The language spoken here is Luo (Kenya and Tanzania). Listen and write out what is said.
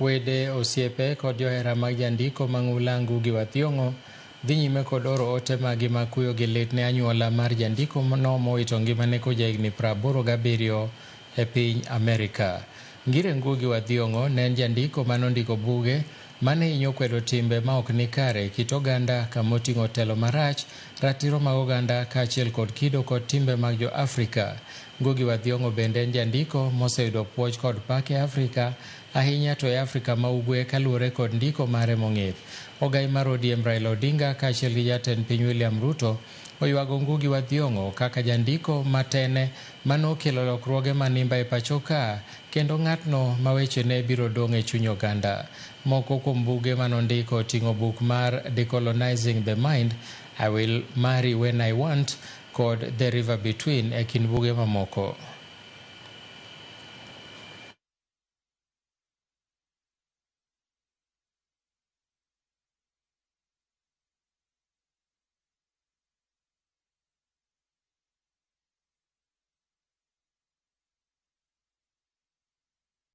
Wede osiepe kod johera mag jandiko mang'ula Ngugi wa Thiong'o dhi nyime kod oro ote magi makuyo gi lit ne anyuola mar jandiko no mowito ngimane kojahigni 87 e piny Amerika. Ngire Ngugi wa Thiong'o ne en jandiko manondiko buge mane hinyo kwedo timbe ma ok ni kare, kit oganda kamoting'o telo marach, ratiro mag oganda kaachiel kod kido kod timbe mag jo-Afrika. Ngugi wa Thiong'o bende en jandiko moseyudo puoch kod pak e Afrika, ahinya to e Afrika ma ugwe kaluwore kod ndiko mare mong'ith. Ogai mar ODM Raila Odinga kaachiel gi jatend piny William Ruto oywago Ngugi wa Thiong'o kaka jandiko matene manokelo lokruoge manimba e pacho ka, kendo ng'atno ma wechene biro dong' e chuny oganda. Moko kuom buge manondiko ting'o buk mar Decolonizing the Mind, I Will Marry When I Want kod The River Between e kind buge mamoko.